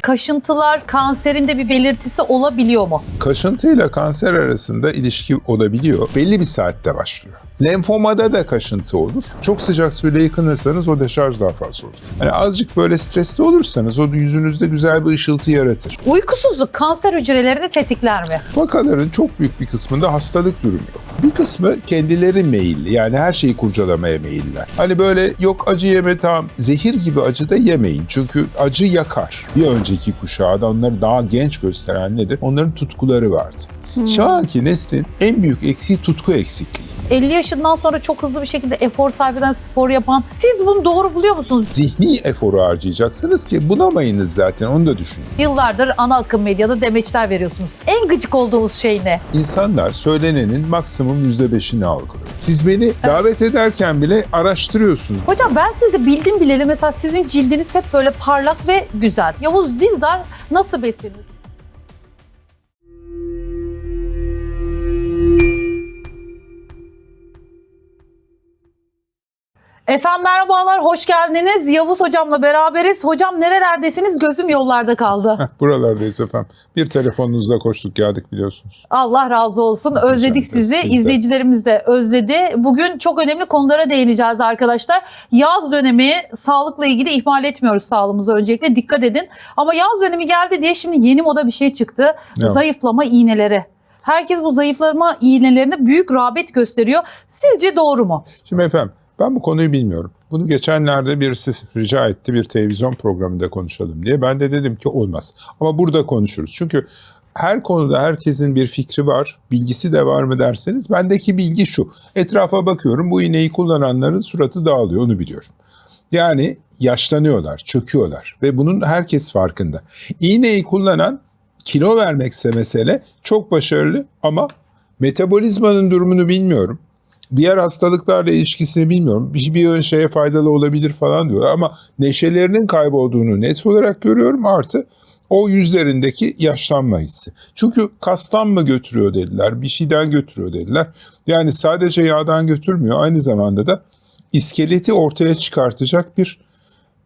Kaşıntılar kanserin de bir belirtisi olabiliyor mu? Kaşıntıyla kanser arasında ilişki olabiliyor. Belli bir saatte başlıyor. Lenfomada da kaşıntı olur. Çok sıcak suyla yıkanırsanız o deşarj daha fazla olur. Yani azıcık böyle stresli olursanız o yüzünüzde güzel bir ışıltı yaratır. Uykusuzluk kanser hücrelerini tetikler mi? Vakaların çok büyük bir kısmında hastalık durumu yok. Bir kısmı kendileri meyilli, yani her şeyi kurcalamaya meyiller. Hani böyle yok acı yeme, tamam, zehir gibi acı da yemeyin. Çünkü acı yakar. Bir önceki kuşağda onları daha genç gösteren nedir? Onların tutkuları vardı. Şu anki neslin en büyük eksiği tutku eksikliği. 50 yaşından sonra çok hızlı bir şekilde efor sarf eden, spor yapan. Siz bunu doğru buluyor musunuz? Zihni eforu harcayacaksınız ki bunamayınız zaten, onu da düşünün. Yıllardır ana akım medyada demeçler veriyorsunuz. En gıcık olduğunuz şey ne? İnsanlar söylenenin maksimum %5'ini algılıyor. Siz beni davet ederken bile araştırıyorsunuz. Hocam ben sizi bildim bileli mesela sizin cildiniz hep böyle parlak ve güzel. Yavuz Dizdar nasıl beslenir? Efendim merhabalar, hoş geldiniz. Yavuz hocamla beraberiz. Hocam nerelerdesiniz? Gözüm yollarda kaldı. Buralardayız efendim. Bir telefonunuzla koştuk geldik biliyorsunuz. Allah razı olsun. Özledik sizi. Biz de. İzleyicilerimiz de özledi. Bugün çok önemli konulara değineceğiz arkadaşlar. Yaz dönemi, sağlıkla ilgili ihmal etmiyoruz sağlığımıza öncelikle. Dikkat edin. Ama yaz dönemi geldi diye şimdi yeni moda bir şey çıktı. Ne? Zayıflama iğneleri. Herkes bu zayıflama iğnelerine büyük rağbet gösteriyor. Sizce doğru mu? Şimdi efendim ben bu konuyu bilmiyorum. Bunu geçenlerde birisi rica etti, bir televizyon programında konuşalım diye. Ben de dedim ki olmaz. Ama burada konuşuruz. Çünkü her konuda herkesin bir fikri var, bilgisi de var mı derseniz bendeki bilgi şu. Etrafa bakıyorum, bu iğneyi kullananların suratı dağılıyor, onu biliyorum. Yani yaşlanıyorlar, çöküyorlar ve bunun herkes farkında. İğneyi kullanan kilo vermekse mesele çok başarılı ama metabolizmanın durumunu bilmiyorum. Diğer hastalıklarla ilişkisini bilmiyorum. Bir şeye faydalı olabilir falan diyor ama neşelerinin kaybolduğunu net olarak görüyorum, artı o yüzlerindeki yaşlanma hissi. Çünkü kastan mı götürüyor dediler, bir şeyden götürüyor dediler. Yani sadece yağdan götürmüyor, aynı zamanda da iskeleti ortaya çıkartacak bir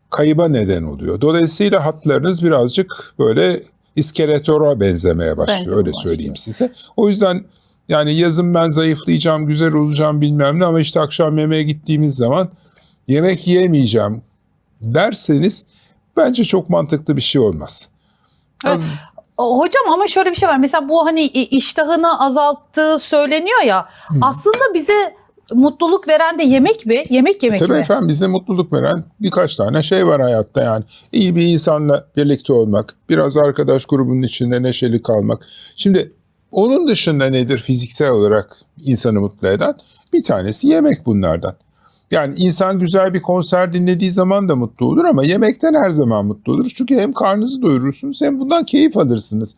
kayıba neden oluyor. Dolayısıyla hatlarınız birazcık böyle iskeletora benzemeye başlıyor, öyle söyleyeyim size. O yüzden yani yazın ben zayıflayacağım, güzel olacağım bilmem ne ama işte akşam yemeğe gittiğimiz zaman yemek yiyemeyeceğim derseniz bence çok mantıklı bir şey olmaz. Evet. Hocam ama şöyle bir şey var. Mesela bu hani iştahını azalttığı söyleniyor ya. Aslında bize mutluluk veren de yemek mi? Yemek Tabii mi? efendim, bize mutluluk veren birkaç tane şey var hayatta yani. İyi bir insanla birlikte olmak, biraz arkadaş grubunun içinde neşeli kalmak. Şimdi onun dışında nedir fiziksel olarak insanı mutlu eden? Bir tanesi yemek bunlardan. Yani insan güzel bir konser dinlediği zaman da mutlu olur ama yemekten her zaman mutlu olur. Çünkü hem karnınızı doyurursunuz hem bundan keyif alırsınız.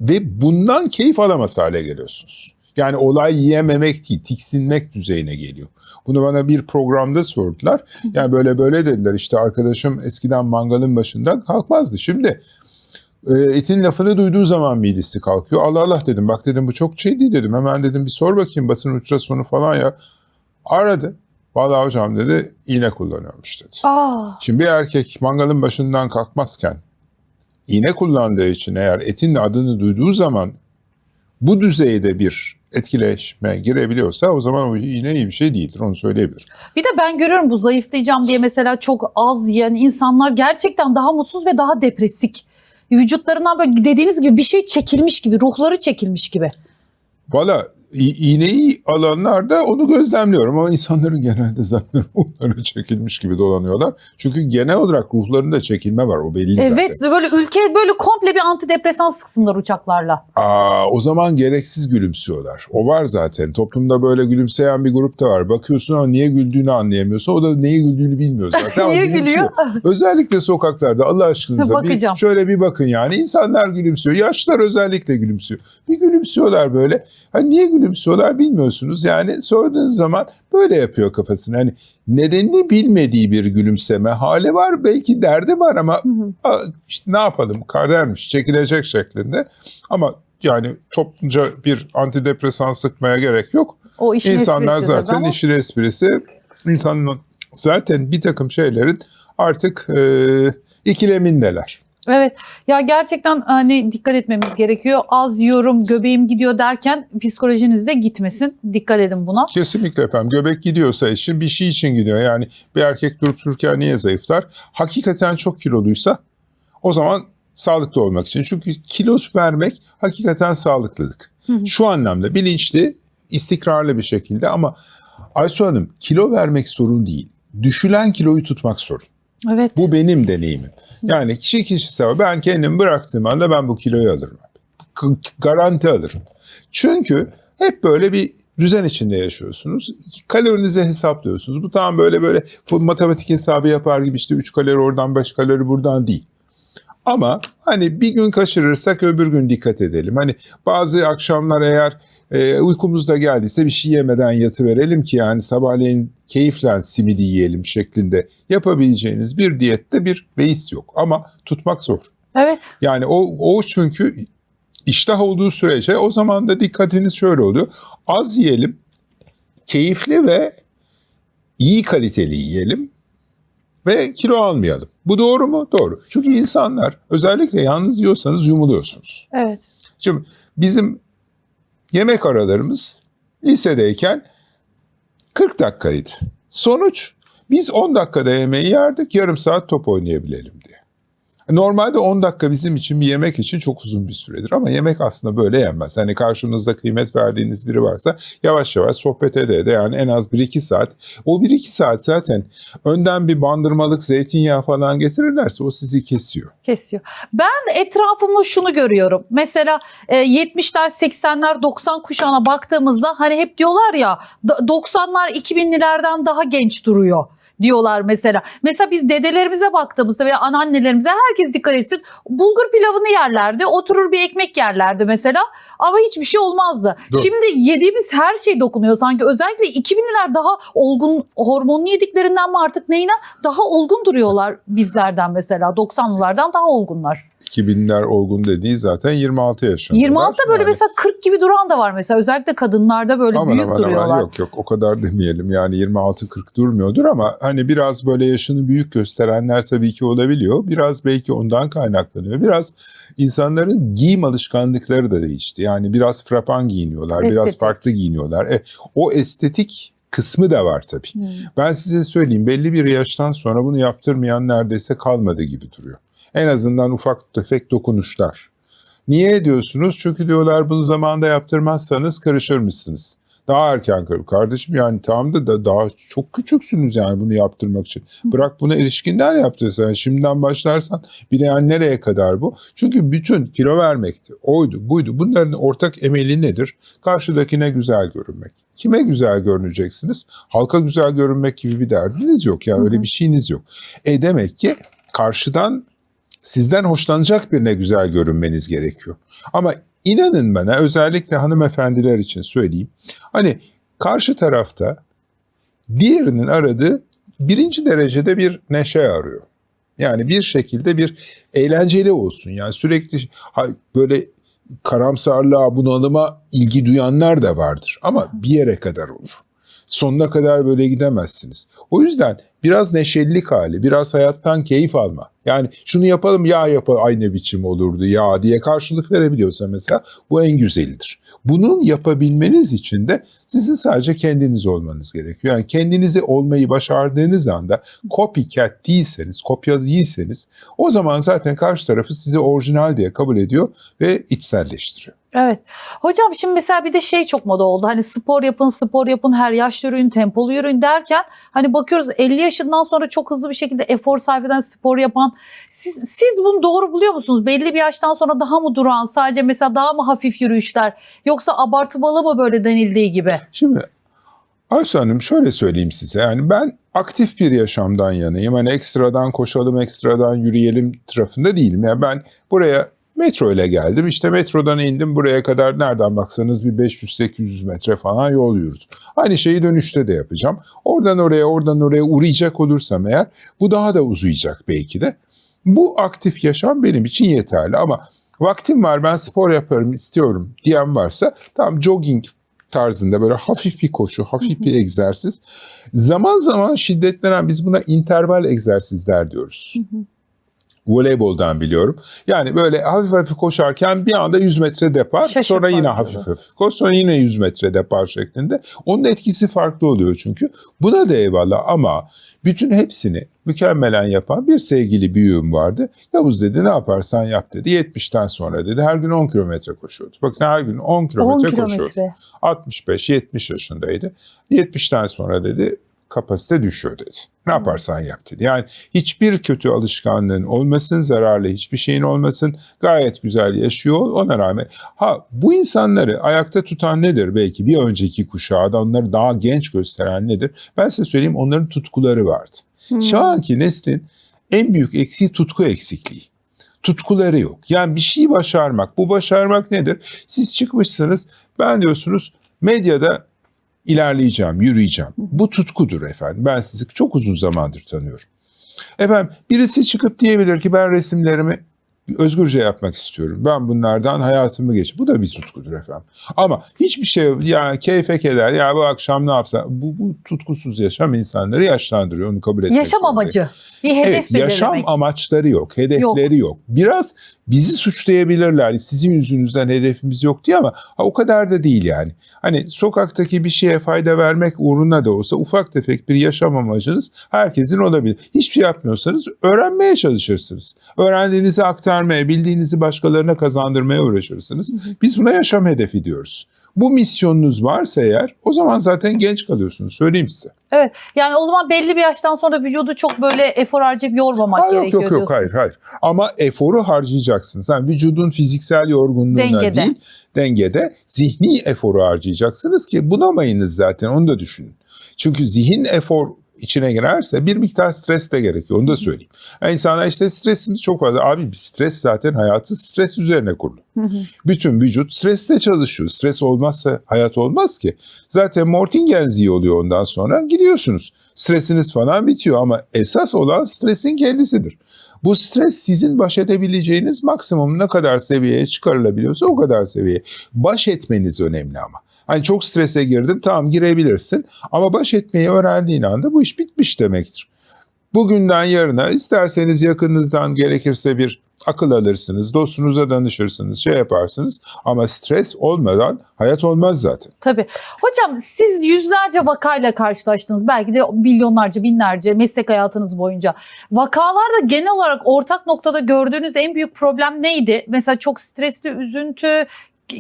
Ve bundan keyif alamaz hale geliyorsunuz. Yani olay yiyememek değil, tiksinmek düzeyine geliyor. Bunu bana bir programda sordular. Yani böyle dediler, işte arkadaşım eskiden mangalın başından kalkmazdı. Şimdi etin lafını duyduğu zaman midesi kalkıyor. Allah Allah dedim, bak dedim bu çok ciddi dedim. Hemen dedim bir sor bakayım basın ultrasonu falan ya. Aradı. Vallahi hocam dedi iğne kullanıyormuş dedi. Şimdi bir erkek mangalın başından kalkmazken iğne kullandığı için eğer etin adını duyduğu zaman bu düzeyde bir etkileşime girebiliyorsa o zaman o iğne iyi bir şey değildir, onu söyleyebilirim. Bir de ben görüyorum bu zayıflayacağım diye mesela çok az yiyen insanlar gerçekten daha mutsuz ve daha depresik. Vücutlarından böyle dediğiniz gibi bir şey çekilmiş gibi, ruhları çekilmiş gibi. Valla iğneyi alanlar da onu gözlemliyorum ama insanların genelde zaten ruhları çekilmiş gibi dolanıyorlar. Çünkü genel olarak ruhlarında çekilme var, o belli zaten. Evet, böyle ülke böyle komple bir antidepresan sıksınlar uçaklarla. O zaman gereksiz gülümsüyorlar. O var zaten. Toplumda böyle gülümseyen bir grup da var. Bakıyorsun ama niye güldüğünü anlayamıyorsun. O da neye güldüğünü bilmiyor zaten. Niye gülüyor? Özellikle sokaklarda Allah aşkınıza şöyle bir bakın yani. İnsanlar gülümsüyor. Yaşlılar özellikle gülümsüyor. Bir gülümsüyorlar böyle. Hani niye gülümsüyorlar bilmiyorsunuz. Yani sorduğunuz zaman böyle yapıyor kafasını. Hani nedenini bilmediği bir gülümseme hali var. Belki derdi var ama işte ne yapalım, kadermiş, çekilecek şeklinde. Ama yani toplumca bir antidepresan sıkmaya gerek yok. O işin İnsanlar zaten ama. işin esprisi. İnsanın zaten bir takım şeylerin artık ikilemindeler. Evet ya, gerçekten hani dikkat etmemiz gerekiyor. Az yiyorum, göbeğim gidiyor derken psikolojiniz de gitmesin. Dikkat edin buna. Kesinlikle efendim. Göbek gidiyorsa için bir şey için gidiyor. Yani bir erkek durup dururken niye zayıflar? Hakikaten çok kiloluysa o zaman sağlıklı olmak için. Çünkü kilo vermek hakikaten sağlıklılık. Şu anlamda bilinçli, istikrarlı bir şekilde, ama Aysu Hanım, kilo vermek sorun değil. Düşülen kiloyu tutmak sorun. Evet. Bu benim deneyimim. Yani kişisel, ben kendimi bıraktığım anda ben bu kiloyu alırım. Garanti alırım. Çünkü hep böyle bir düzen içinde yaşıyorsunuz. Kalorinizi hesaplıyorsunuz. Bu tam böyle bu matematik hesabı yapar gibi, işte 3 kalori oradan 5 kalori buradan değil. Ama hani bir gün kaçırırsak öbür gün dikkat edelim. Hani bazı akşamlar eğer uykumuz da geldiyse bir şey yemeden yatıverelim ki yani sabahleyin keyifle simidi yiyelim şeklinde yapabileceğiniz bir diyette bir beis yok. Ama tutmak zor. Evet. Yani o çünkü iştah olduğu sürece o zaman da dikkatiniz şöyle oluyor. Az yiyelim, keyifli ve iyi kaliteli yiyelim ve kilo almayalım. Bu doğru mu? Doğru. Çünkü insanlar, özellikle yalnız yiyorsanız yumuluyorsunuz. Evet. Şimdi bizim yemek aralarımız lisedeyken 40 dakikaydı. Sonuç, biz 10 dakikada yemeği yerdik, yarım saat top oynayabilelim diye. Normalde 10 dakika bizim için, bir yemek için çok uzun bir süredir, ama yemek aslında böyle yenmez. Hani karşınızda kıymet verdiğiniz biri varsa yavaş yavaş sohbet ede yani en az 1-2 saat. O 1-2 saat zaten önden bir bandırmalık zeytinyağı falan getirirlerse o sizi kesiyor. Kesiyor. Ben etrafımda şunu görüyorum. Mesela 70'ler, 80'ler, 90 kuşağına baktığımızda hani hep diyorlar ya 90'lar 2000'lilerden daha genç duruyor diyorlar mesela. Mesela biz dedelerimize baktığımızda veya anneannelerimize, herkes dikkat etsin, bulgur pilavını yerlerdi, oturur bir ekmek yerlerdi mesela, ama hiçbir şey olmazdı. Doğru. Şimdi yediğimiz her şey dokunuyor sanki. Özellikle 2000'liler daha olgun, hormonlu yediklerinden mi artık neyine, daha olgun duruyorlar bizlerden mesela. 90'lılardan daha olgunlar. 2000'ler olgun dediği zaten 26 yaşında. 26'da böyle mesela 40 gibi duran da var mesela. Özellikle kadınlarda böyle büyük duruyorlar. Yok o kadar demeyelim. Yani 26-40 durmuyordur, ama hani biraz böyle yaşını büyük gösterenler tabii ki olabiliyor. Biraz belki ondan kaynaklanıyor. Biraz insanların giyim alışkanlıkları da değişti. Yani biraz frapan giyiniyorlar, biraz Estetik. farklı giyiniyorlar. O estetik kısmı da var tabii. Ben size söyleyeyim, belli bir yaştan sonra bunu yaptırmayan neredeyse kalmadı gibi duruyor. En azından ufak tefek dokunuşlar. Niye ediyorsunuz? Çünkü diyorlar bunu zamanında yaptırmazsanız karışırmışsınız. Daha erken kardeşim, yani tamam da daha çok küçüksünüz yani bunu yaptırmak için. Bırak bunu erişkinler yaptırsa, yani şimdiden başlarsan bir de yani nereye kadar bu? Çünkü bütün kilo vermekti, oydu buydu, bunların ortak emeli nedir? Karşıdakine güzel görünmek. Kime güzel görüneceksiniz? Halka güzel görünmek gibi bir derdiniz yok yani, öyle bir şeyiniz yok. Demek ki karşıdan sizden hoşlanacak birine güzel görünmeniz gerekiyor. Ama inanın bana, özellikle hanımefendiler için söyleyeyim. Hani karşı tarafta diğerinin aradığı birinci derecede bir neşe arıyor. Yani bir şekilde bir eğlenceli olsun. Yani sürekli böyle karamsarlığa, bunalıma ilgi duyanlar da vardır. Ama bir yere kadar olur. Sonuna kadar böyle gidemezsiniz. O yüzden biraz neşelilik hali, biraz hayattan keyif alma. Yani şunu yapalım ya, yapalım aynı biçim olurdu ya diye karşılık verebiliyorsa mesela, bu en güzelidir. Bunun yapabilmeniz için de sizin sadece kendiniz olmanız gerekiyor. Yani kendinizi olmayı başardığınız anda, copycat değilseniz, kopya değilseniz, o zaman zaten karşı tarafı sizi orijinal diye kabul ediyor ve içselleştiriyor. Evet. Hocam şimdi mesela bir de şey çok moda oldu. Hani spor yapın, her yaşta yürüyün, tempolu yürüyün derken hani bakıyoruz 50 yaşından sonra çok hızlı bir şekilde efor sarf eden, spor yapan. Siz bunu doğru buluyor musunuz? Belli bir yaştan sonra daha mı duran, sadece mesela daha mı hafif yürüyüşler, yoksa abartımalı mı böyle denildiği gibi? Şimdi Aysu Hanım, şöyle söyleyeyim size, yani ben aktif bir yaşamdan yanayım. Hani ekstradan koşalım, ekstradan yürüyelim tarafında değilim. Yani ben buraya metro ile geldim. İşte metrodan indim, buraya kadar nereden baksanız bir 500-800 metre falan yol yürüdüm. Aynı şeyi dönüşte de yapacağım. Oradan oraya uğrayacak olursam eğer, bu daha da uzayacak belki de. Bu aktif yaşam benim için yeterli, ama vaktim var, ben spor yaparım istiyorum diyen varsa, tamam, jogging tarzında böyle hafif bir koşu, hafif bir egzersiz. Zaman zaman şiddetlenen, biz buna interval egzersizler diyoruz. Voleyboldan biliyorum. Yani böyle hafif hafif koşarken bir anda 100 metre depar, sonra yine hafif hafif koş, sonra yine 100 metre depar şeklinde. Onun etkisi farklı oluyor çünkü. Buna da eyvallah ama bütün hepsini mükemmelen yapan bir sevgili büyüğüm vardı. Yavuz dedi, ne yaparsan yap dedi. 70'ten sonra dedi her gün 10 kilometre koşuyordu. Bakın her gün 10 kilometre koşuyordu. 65-70 yaşındaydı. 70'ten sonra dedi kapasite düşüyor dedi. Ne yaparsan yap dedi. Yani hiçbir kötü alışkanlığın olmasın, zararlı hiçbir şeyin olmasın. Gayet güzel yaşıyor ona rağmen. Bu insanları ayakta tutan nedir? Belki bir önceki kuşağı da onları daha genç gösteren nedir? Ben size söyleyeyim, onların tutkuları vardı. Şu anki neslin en büyük eksiği tutku eksikliği. Tutkuları yok. Yani bir şeyi başarmak. Bu başarmak nedir? Siz çıkmışsınız, ben diyorsunuz medyada ilerleyeceğim, yürüyeceğim. Bu tutkudur efendim. Ben sizi çok uzun zamandır tanıyorum. Efendim birisi çıkıp diyebilir ki ben resimlerimi özgürce yapmak istiyorum. Ben bunlardan hayatımı Bu da bir tutkudur efendim. Ama hiçbir şey yani keyfe keder. Ya bu akşam ne yapsa bu tutkusuz yaşam insanları yaşlandırıyor. Onu kabul etmek Yaşam amacı. Bir hedef belirlemek. Yaşam amaçları yok, hedefleri yok. Biraz bizi suçlayabilirler. Sizin yüzünüzden hedefimiz yok diye ama o kadar da değil yani. Hani sokaktaki bir şeye fayda vermek uğruna da olsa ufak tefek bir yaşam amacınız herkesin olabilir. Hiçbir şey yapmıyorsanız öğrenmeye çalışırsınız. Öğrendiğinizi aktarmaya, bildiğinizi başkalarına kazandırmaya uğraşırsınız. Biz buna yaşam hedefi diyoruz. Bu misyonunuz varsa eğer o zaman zaten genç kalıyorsunuz, söyleyeyim size. Evet, yani o zaman belli bir yaştan sonra vücudu çok böyle efor harcayıp yormamak gerekiyor. Yok hayır. Ama eforu harcayacaksınız. Yani vücudun fiziksel yorgunluğuna değil, dengede zihni eforu harcayacaksınız ki bunamayınız zaten, onu da düşünün. Çünkü zihin efor içine girerse bir miktar stres de gerekiyor, onu da söyleyeyim. Yani insanlar işte stresimiz çok fazla. Abi bir stres zaten hayatı stres üzerine kurulu. Bütün vücut stresle çalışıyor. Stres olmazsa hayat olmaz ki. Zaten Mortingen oluyor ondan sonra gidiyorsunuz. Stresiniz falan bitiyor ama esas olan stresin kendisidir. Bu stres sizin baş edebileceğiniz maksimum ne kadar seviyeye çıkarılabiliyorsa o kadar seviyeye. Baş etmeniz önemli ama. Hani çok strese girdim, tamam girebilirsin ama baş etmeyi öğrendiğin anda bu iş bitmiş demektir. Bugünden yarına isterseniz yakınınızdan gerekirse bir akıl alırsınız, dostunuza danışırsınız, şey yaparsınız ama stres olmadan hayat olmaz zaten. Tabii. Hocam siz yüzlerce vakayla karşılaştınız. Belki de milyonlarca, binlerce meslek hayatınız boyunca. Vakalarda genel olarak ortak noktada gördüğünüz en büyük problem neydi? Mesela çok stresli, üzüntü,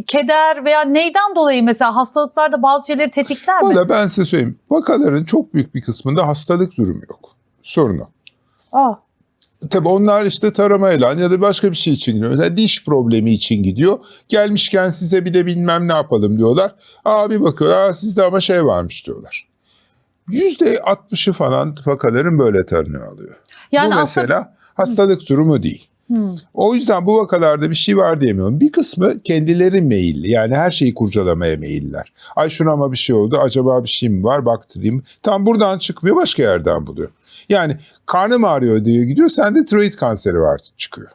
keder veya neyden dolayı mesela hastalıklarda bazı şeyleri tetikler mi? Valla ben size söyleyeyim. Vakaların çok büyük bir kısmında hastalık durumu yok. Sorun o. Tabii onlar işte taramayla ya da başka bir şey için gidiyor. Mesela diş problemi için gidiyor. Gelmişken size bir de bilmem ne yapalım diyorlar. Bir bakıyor sizde ama şey varmış diyorlar. %60'ı falan vakaların böyle tanı alıyor. Yani bu mesela hastalık durumu değil. O yüzden bu vakalarda bir şey var diyemiyorum. Bir kısmı kendileri meyilli. Yani her şeyi kurcalamaya meyiller. Ay şuna ama bir şey oldu. Acaba bir şey mi var? Baktırayım. Tam buradan çıkmıyor, başka yerden buluyor. Yani karnım ağrıyor diye gidiyor. Sende tiroid kanseri var çıkıyor.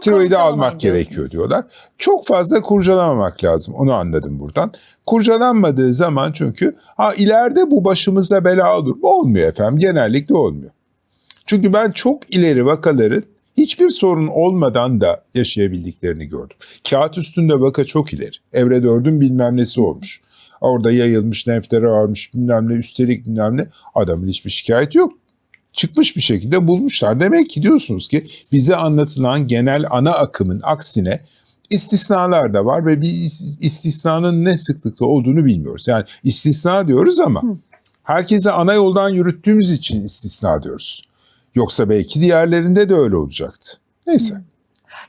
Tiroidi almak gerekiyor diyorlar. Çok fazla kurcalamamak lazım. Onu anladım buradan. Kurcalanmadığı zaman çünkü ileride bu başımıza bela olur. Olmuyor efendim. Genellikle olmuyor. Çünkü ben çok ileri vakaların hiçbir sorun olmadan da yaşayabildiklerini gördüm. Kağıt üstünde vaka çok ileri. Evre 4'ün bilmem nesi olmuş. Orada yayılmış, nefleri varmış bilmem ne, üstelik bilmem ne. Adamın hiçbir şikayeti yok. Çıkmış bir şekilde bulmuşlar. Demek ki diyorsunuz ki bize anlatılan genel ana akımın aksine istisnalar da var ve bir istisnanın ne sıklıkta olduğunu bilmiyoruz. Yani istisna diyoruz ama herkese ana yoldan yürüttüğümüz için istisna diyoruz. Yoksa belki diğerlerinde de öyle olacaktı. Neyse.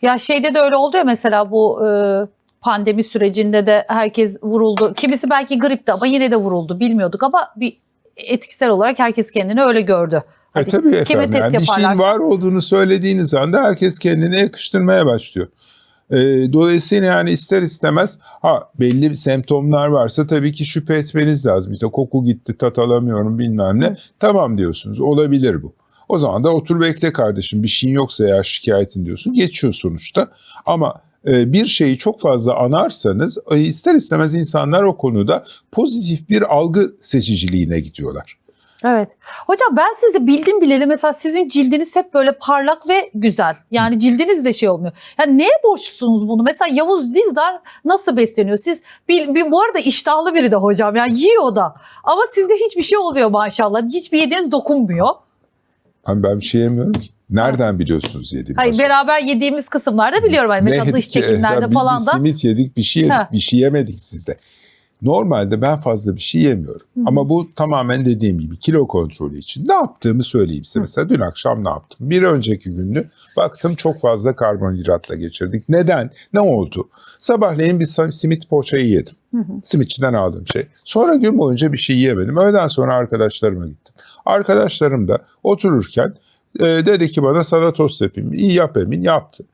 Ya şeyde de öyle oldu ya mesela bu pandemi sürecinde de herkes vuruldu. Kimisi belki gripti ama yine de vuruldu. Bilmiyorduk ama bir etkisel olarak herkes kendini öyle gördü. Tabii efendim. Yani bir şeyin var olduğunu söylediğiniz anda herkes kendine yakıştırmaya başlıyor. Dolayısıyla yani ister istemez belli semptomlar varsa tabii ki şüphe etmeniz lazım. İşte koku gitti, tat alamıyorum bilmem ne. Tamam diyorsunuz, olabilir bu. O zaman da otur bekle kardeşim, bir şeyin yoksa eğer şikayetin diyorsun, geçiyor sonuçta. Ama bir şeyi çok fazla anarsanız ister istemez insanlar o konuda pozitif bir algı seçiciliğine gidiyorlar. Evet. Hocam ben sizi bildim bileli mesela sizin cildiniz hep böyle parlak ve güzel. Yani cildiniz de şey olmuyor. Yani neye borçlusunuz bunu? Mesela Yavuz Dizdar nasıl besleniyor? Siz bu arada iştahlı biri de hocam. Yani yiyor da. Ama sizde hiçbir şey olmuyor maşallah. Hiçbir yediğiniz dokunmuyor. Ben bir şey yemiyorum ki. Nereden biliyorsunuz yediğimi? Hayır, beraber yediğimiz kısımlarda biliyorum. Yani mesela dış çekimlerde falan bir da. simit yedik, bir şey yedik, Ha. bir şey yemedik sizde. Normalde ben fazla bir şey yemiyorum. Ama bu tamamen dediğim gibi kilo kontrolü için. Ne yaptığımı söyleyeyim size. Mesela dün akşam ne yaptım? Bir önceki günü baktım çok fazla karbonhidratla geçirdik. Neden? Ne oldu? Sabahleyin bir simit poğaçayı yedim. Simitçiden aldığım şey. Sonra gün boyunca bir şey yiyemedim. Öğleden sonra arkadaşlarıma gittim. Arkadaşlarım da otururken dedi ki bana sana tost yapayım. İyi yap Emin, yaptı.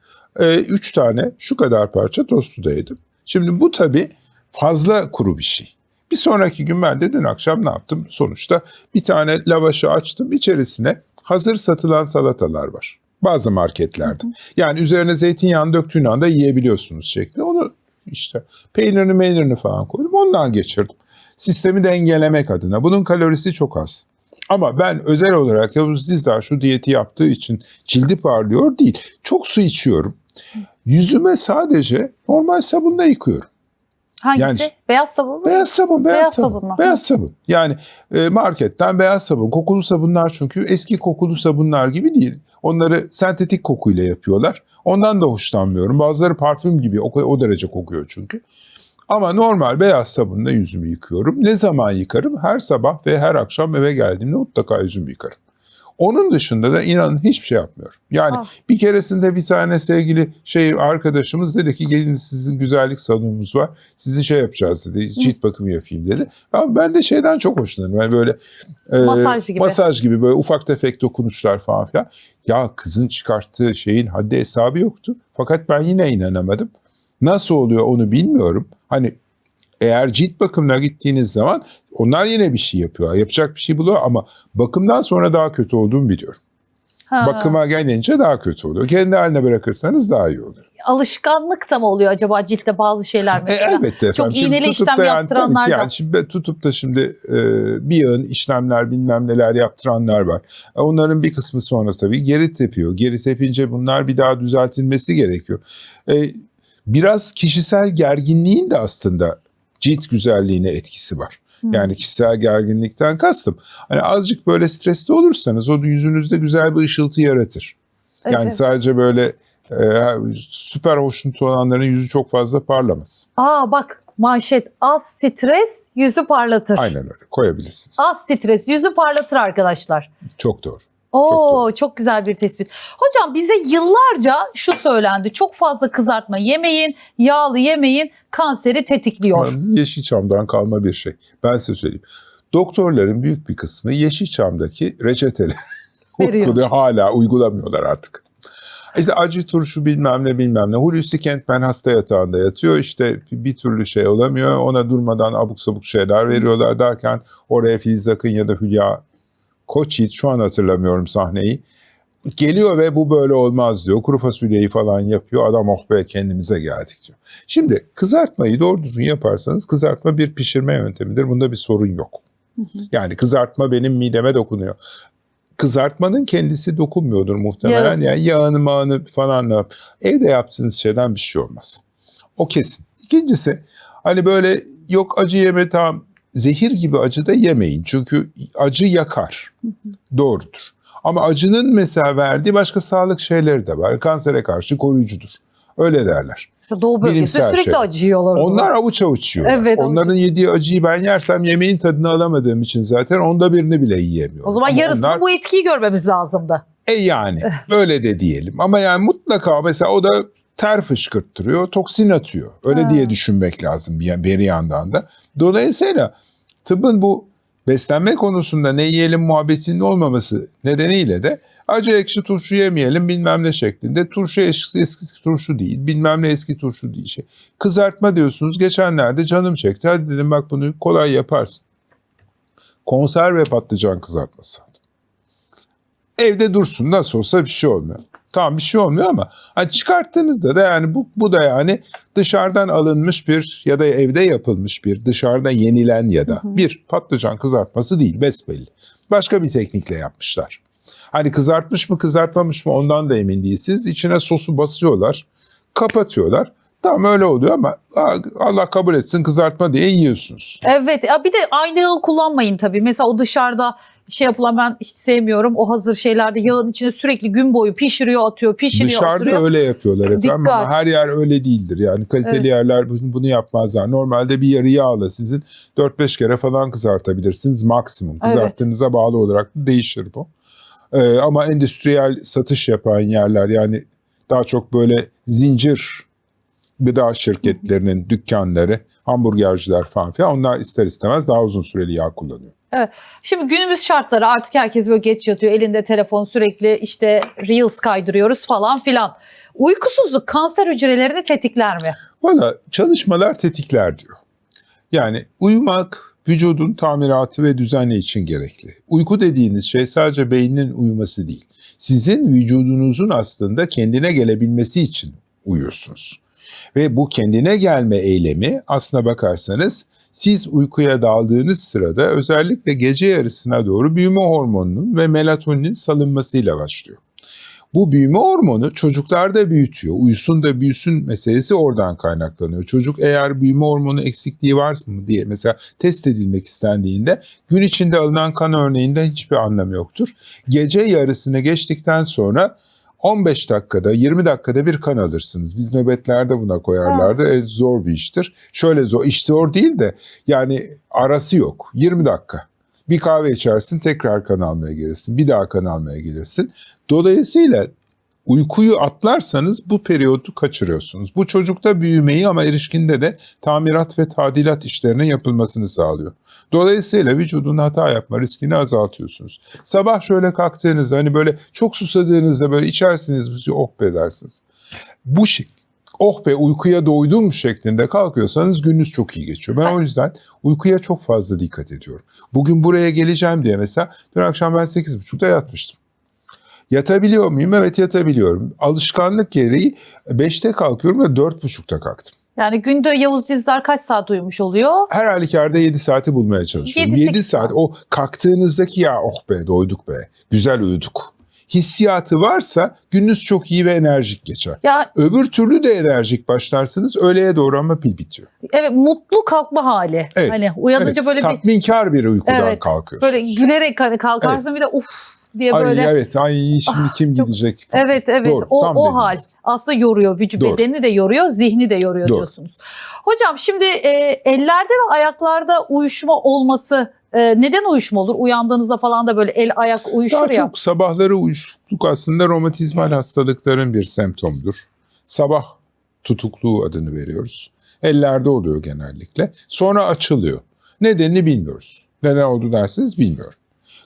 3 tane şu kadar parça tostu da yedim. Şimdi bu tabii fazla kuru bir şey. Bir sonraki gün ben de dün akşam ne yaptım? Sonuçta bir tane lavaşı açtım. İçerisine hazır satılan salatalar var. Bazı marketlerde. Yani üzerine zeytinyağını döktüğün anda yiyebiliyorsunuz şekli. Onu işte peynirini falan koydum. Ondan geçirdim. Sistemi dengelemek adına. Bunun kalorisi çok az. Ama ben özel olarak Yavuz Dizdar şu diyeti yaptığı için cildi parlıyor değil. Çok su içiyorum. Yüzüme sadece normal sabunla yıkıyorum. Hangisi? Yani- Beyaz sabun mu? Beyaz sabun. sabunla. Beyaz sabun. Yani marketten beyaz sabun. Kokulu sabunlar çünkü eski kokulu sabunlar gibi değil. Onları sentetik kokuyla yapıyorlar. Ondan da hoşlanmıyorum. Bazıları parfüm gibi o derece kokuyor çünkü. Ama normal beyaz sabunla yüzümü yıkıyorum. Ne zaman yıkarım? Her sabah ve her akşam eve geldiğimde mutlaka yüzümü yıkarım. Onun dışında da inanın hiçbir şey yapmıyorum. Yani bir keresinde bir tane sevgili arkadaşımız dedi ki gelin sizin güzellik salonunuz var. Sizin şey yapacağız dedi. Cilt bakımı yapayım dedi. Ben de şeyden çok hoşlanırım. Yani böyle masaj gibi böyle ufak tefek dokunuşlar falan filan. Ya kızın çıkarttığı şeyin haddi hesabı yoktu. Fakat ben yine inanamadım. Nasıl oluyor onu bilmiyorum. Hani eğer cilt bakımına gittiğiniz zaman onlar yine bir şey yapıyor. Yapacak bir şey buluyor ama bakımdan sonra daha kötü olduğunu biliyorum. Bakıma gelince daha kötü oluyor. Kendi haline bırakırsanız daha iyi olur. Alışkanlık da mı oluyor acaba ciltte bazı şeyler mesela? Elbette efendim. Çok iğneli işlem yaptıranlar da. Yani şimdi tutup da bir yığın işlemler bilmem neler yaptıranlar var. Onların bir kısmı sonra tabii geri tepiyor. Geri tepince bunlar bir daha düzeltilmesi gerekiyor. Biraz kişisel gerginliğin de aslında cilt güzelliğine etkisi var. Yani kişisel gerginlikten kastım. Hani azıcık böyle stresli olursanız o yüzünüzde güzel bir ışıltı yaratır. Yani Evet. sadece böyle süper hoşnut olanların yüzü çok fazla parlamaz. Bak manşet, az stres yüzü parlatır. Aynen öyle koyabilirsiniz. Az stres yüzü parlatır arkadaşlar. Çok doğru. Çok güzel bir tespit. Hocam bize yıllarca şu söylendi. Çok fazla kızartma yemeyin, yağlı yemeyin, kanseri tetikliyor. Yeşilçam'dan kalma bir şey. Ben size söyleyeyim. Doktorların büyük bir kısmı Yeşilçam'daki reçeteleri hala uygulamıyorlar artık. İşte acı turşu bilmem ne. Hulusi Kentmen hasta yatağında yatıyor. İşte bir türlü şey olamıyor. Ona durmadan abuk sabuk şeyler veriyorlar derken oraya Filiz Akın ya da Hülya Koçyiğit, şu an hatırlamıyorum sahneyi, geliyor ve bu böyle olmaz diyor. Kuru fasulyeyi falan yapıyor. Adam oh be kendimize geldik diyor. Şimdi kızartmayı doğru düzgün yaparsanız kızartma bir pişirme yöntemidir. Bunda bir sorun yok. Yani kızartma benim mideme dokunuyor. Kızartmanın kendisi dokunmuyordur muhtemelen. Yani yağını mağını falan evde yaptığınız şeyden bir şey olmaz. O kesin. İkincisi hani böyle yok acı yeme tamam. Zehir gibi acı da yemeyin. Çünkü acı yakar. Doğrudur. Ama acının mesela verdiği başka sağlık şeyleri de var. Kansere karşı koruyucudur. Öyle derler. İşte Doğu bölgesinde Bilimsel sürekli şey. acı yiyorlar. Onlar avuç avuç yiyorlar. Evet, onların yediği acıyı ben yersem yemeğin tadını alamadığım için zaten onda birini bile yiyemiyorum. O zaman Ama yarısını bu etkiyi görmemiz lazımdı. Yani böyle de diyelim. Ama yani mutlaka mesela o da ter fışkırttırıyor, toksin atıyor. Öyle diye düşünmek lazım bir yandan da. Dolayısıyla tıbbın bu beslenme konusunda ne yiyelim muhabbetinin olmaması nedeniyle de acı ekşi turşu yemeyelim bilmem ne şeklinde. Turşu eski turşu değil, bilmem ne eski turşu değil. Kızartma diyorsunuz. Geçenlerde canım çekti. Hadi dedim bak bunu kolay yaparsın. Konserve patlıcan kızartması. Evde dursun nasıl olsa bir şey olmuyor. Tamam bir şey olmuyor ama hani çıkarttığınızda da yani bu da yani dışarıdan alınmış bir ya da evde yapılmış bir dışarıda yenilen ya da bir patlıcan kızartması değil besbelli. Başka bir teknikle yapmışlar. Hani kızartmış mı kızartmamış mı ondan da emin değilsiniz. İçine sosu basıyorlar, kapatıyorlar. Tamam öyle oluyor ama Allah kabul etsin kızartma diye yiyorsunuz. Evet. Ya bir de aynı yağı kullanmayın tabii. Mesela o dışarıda şey yapılan ben hiç sevmiyorum. O hazır şeylerde yağın içine sürekli gün boyu pişiriyor, atıyor, pişiriyor, Dışarıda atıyor. öyle yapıyorlar efendim Dikkat. ama her yer öyle değildir. Yani kaliteli Evet. yerler bunu yapmazlar. Normalde bir yarı yağla sizin 4-5 kere falan kızartabilirsiniz maksimum. Evet. Kızarttığınıza bağlı olarak değişir bu. Ama endüstriyel satış yapan yerler yani daha çok böyle zincir gıda şirketlerinin dükkanları, hamburgerciler falan filan onlar ister istemez daha uzun süreli yağ kullanıyor. Şimdi günümüz şartları artık herkes böyle geç yatıyor. Elinde telefon sürekli işte Reels kaydırıyoruz falan filan. Uykusuzluk kanser hücrelerini tetikler mi? Valla çalışmalar tetikler diyor. Yani uyumak vücudun tamiratı ve düzeni için gerekli. Uyku dediğiniz şey sadece beynin uyuması değil. Sizin vücudunuzun aslında kendine gelebilmesi için uyuyorsunuz. Ve bu kendine gelme eylemi aslına bakarsanız siz uykuya daldığınız sırada özellikle gece yarısına doğru büyüme hormonunun ve melatoninin salınmasıyla başlıyor. Bu büyüme hormonu çocuklarda büyütüyor. Uyusun da büyüsün meselesi oradan kaynaklanıyor. Çocuk eğer büyüme hormonu eksikliği var mı diye mesela test edilmek istendiğinde gün içinde alınan kan örneğinde hiçbir anlamı yoktur. Gece yarısını geçtikten sonra 15 dakikada 20 dakikada bir kan alırsınız. Biz nöbetlerde buna koyarlardı. Zor bir iştir. Şöyle zor, iş zor değil de yani arası yok. 20 dakika. Bir kahve içersin tekrar kan almaya gelirsin. Bir daha kan almaya gelirsin. Dolayısıyla uykuyu atlarsanız bu periyodu kaçırıyorsunuz. Bu çocukta büyümeyi ama erişkinde de tamirat ve tadilat işlerinin yapılmasını sağlıyor. Dolayısıyla vücudun hata yapma riskini azaltıyorsunuz. Sabah şöyle kalktığınızda hani böyle çok susadığınızda böyle içersiniz bir şey oh be dersiniz. Bu şey oh be uykuya doydum şeklinde kalkıyorsanız gününüz çok iyi geçiyor. Ben o yüzden uykuya çok fazla dikkat ediyorum. Bugün buraya geleceğim diye mesela dün akşam ben 8.30'da yatmıştım. Yatabiliyor muyum? Evet yatabiliyorum. Alışkanlık gereği 5'te kalkıyorum ve 4.30'da kalktım. Yani günde Yavuz Dizdar kaç saat uyumuş oluyor? Her halükarda 7 saati bulmaya çalışıyorum. 7-8 7 saat o kalktığınızdaki ya oh be doyduk be güzel uyuduk hissiyatı varsa gününüz çok iyi ve enerjik geçer. Ya Öbür türlü de enerjik başlarsınız öğleye doğru ama pil bitiyor. evet, mutlu kalkma hali. Evet, Hani uyanınca Evet, böyle bir tatminkar bir uykudan evet, kalkıyorsunuz. böyle gülerek hani kalkarsın bir de uf diye Ay böyle. evet ay şimdi kim çok- gidecek? Evet Doğru, o tam o hal dediniz. aslında yoruyor Doğru. bedeni de yoruyor, zihni de yoruyor Doğru. diyorsunuz. Hocam şimdi ellerde ve ayaklarda uyuşma olması neden uyuşma olur? Uyandığınızda falan da böyle el ayak uyuşur Daha ya. çok sabahları uyuşukluk aslında romatizmal hastalıkların bir semptomudur. Sabah tutukluğu adını veriyoruz. Ellerde oluyor genellikle. Sonra açılıyor. Nedenini bilmiyoruz. Neden oldu derseniz bilmiyorum.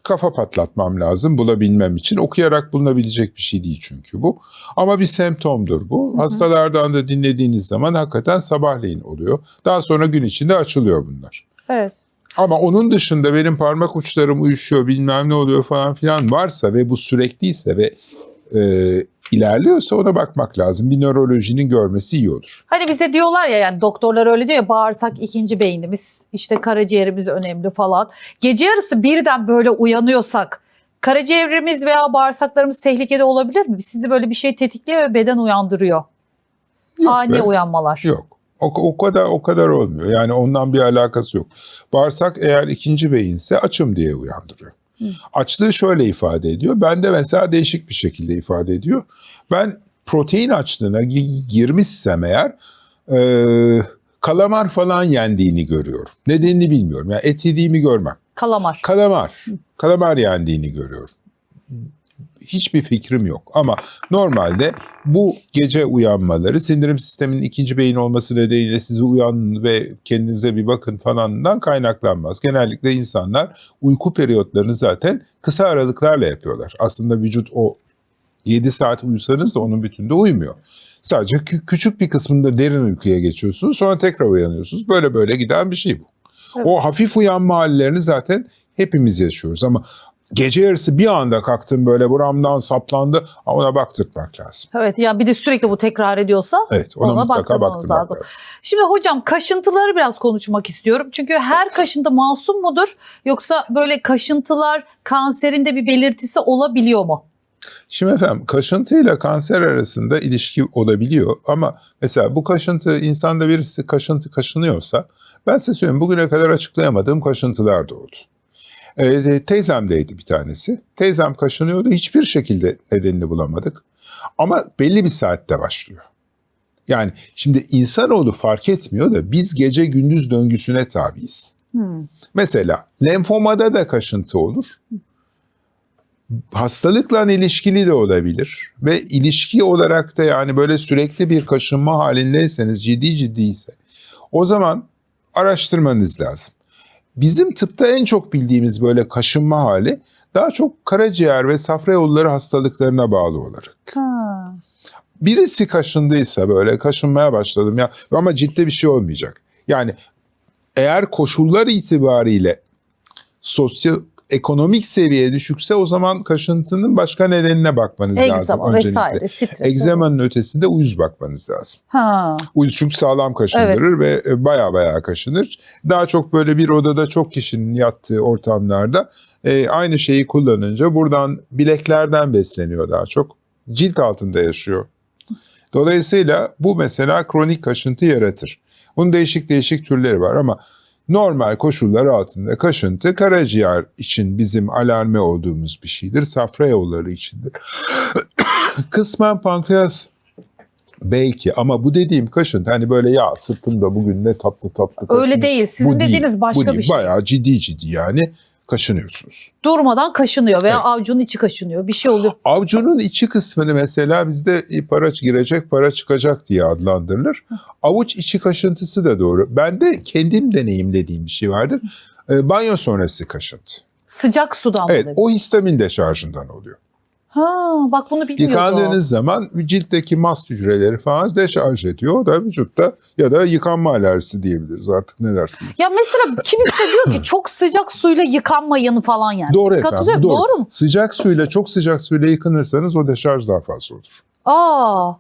Kafa patlatmam lazım bulabilmem için. Okuyarak bulunabilecek bir şey değil çünkü bu. Ama bir semptomdur bu. Hastalardan da dinlediğiniz zaman hakikaten sabahleyin oluyor. Daha sonra gün içinde açılıyor bunlar. Evet. Ama onun dışında benim parmak uçlarım uyuşuyor bilmem ne oluyor falan filan varsa ve bu sürekliyse ve ilerliyorsa ona bakmak lazım. Bir nörolojinin görmesi iyi olur. Hani bize diyorlar ya yani doktorlar öyle diyor ya bağırsak ikinci beynimiz işte karaciğerimiz önemli falan. Gece yarısı birden böyle uyanıyorsak karaciğerimiz veya bağırsaklarımız tehlikede olabilir mi? Sizi böyle bir şey tetikliyor ve beden uyandırıyor. Yok Ani be. uyanmalar. Yok. O kadar olmuyor. Yani ondan bir alakası yok. Bağırsak eğer ikinci beyinse açım diye uyandırıyor. Açlığı şöyle ifade ediyor. Bende mesela değişik bir şekilde ifade ediyor. Ben protein açlığına girmişsem eğer kalamar falan yendiğini görüyorum. Nedenini bilmiyorum. Yani et yediğimi görmem. Kalamar. Kalamar yendiğini görüyorum. Hiçbir fikrim yok ama normalde bu gece uyanmaları sindirim sisteminin ikinci beyin olması nedeniyle sizi uyan ve kendinize bir bakın falandan kaynaklanmaz. Genellikle insanlar uyku periyotlarını zaten kısa aralıklarla yapıyorlar. Aslında vücut o 7 saat uyusanız da onun bütünde uyumuyor. Sadece küçük bir kısmında derin uykuya geçiyorsunuz sonra tekrar uyanıyorsunuz. Böyle giden bir şey bu. Evet. O hafif uyanma hallerini zaten hepimiz yaşıyoruz ama gece yarısı bir anda kalktım böyle buramdan saplandı. Ama ona baktırmak lazım. Evet, yani bir de sürekli bu tekrar ediyorsa Evet, ona mutlaka baktırmamız baktırmak lazım. lazım. Şimdi hocam kaşıntıları biraz konuşmak istiyorum. Çünkü her kaşıntı masum mudur? Yoksa böyle kaşıntılar kanserin de bir belirtisi olabiliyor mu? Şimdi efendim kaşıntıyla kanser arasında ilişki olabiliyor ama mesela bu kaşıntı insanda birisi kaşınıyorsa ben size söyleyeyim bugüne kadar açıklayamadığım kaşıntılar da oldu. Teyzemdeydi bir tanesi. Teyzem kaşınıyordu, hiçbir şekilde nedenini bulamadık ama belli bir saatte başlıyor. Yani şimdi insanoğlu fark etmiyor da biz gece gündüz döngüsüne tabiiz. Mesela lenfomada da kaşıntı olur. Hastalıkla ilişkili de olabilir ve ilişki olarak da yani böyle sürekli bir kaşınma halindeyseniz ciddiyse o zaman araştırmanız lazım. Bizim tıpta en çok bildiğimiz böyle kaşınma hali daha çok karaciğer ve safra yolları hastalıklarına bağlı olarak. Ha. Birisi kaşındıysa böyle kaşınmaya başladım ya ama ciddi bir şey olmayacak. Yani eğer koşullar itibariyle sosyoekonomik seviye düşükse o zaman kaşıntının başka nedenine bakmanız lazım Egzama öncelikle. vesaire, stres. Egzamanın ötesinde uyuz bakmanız lazım. Ha. Uyuz çünkü sağlam kaşındırır ve baya kaşınır. Daha çok böyle bir odada çok kişinin yattığı ortamlarda aynı şeyi kullanınca buradan bileklerden besleniyor daha çok. Cilt altında yaşıyor. Dolayısıyla bu mesela kronik kaşıntı yaratır. Bunun değişik türleri var ama normal koşullar altında kaşıntı karaciğer için bizim alarme olduğumuz bir şeydir. Safra yolları içindir. Kısmen pankreas belki ama bu dediğim kaşıntı hani böyle ya sırtımda bugün ne tatlı kaşıntı. Öyle değil. Sizin Bu dediğiniz değil, başka bu değil. bir şey. Bayağı ciddi yani kaşınıyorsunuz. Durmadan kaşınıyor veya Evet. avucunun içi kaşınıyor. Bir şey oluyor. Avucunun içi kısmını mesela bizde para girecek, para çıkacak diye adlandırılır. Avuç içi kaşıntısı da doğru. Bende kendim deneyimlediğim bir şey vardır. Banyo sonrası kaşıntı. Sıcak sudan mı Evet, demek? o histamin deşarjından oluyor. Ha, bak bunu bilmiyordum. Yıkandığınız zaman ciltteki mast hücreleri falan deşarj ediyor. O da vücutta ya da yıkanma alerjisi diyebiliriz artık ne dersiniz? Ya mesela kimisi de diyor ki çok sıcak suyla yıkanmayın falan yani. Doğru Siz katılıyor efendim, musunuz? doğru. Doğru mu? Sıcak suyla, çok sıcak suyla yıkanırsanız o deşarj daha fazla olur. Aa.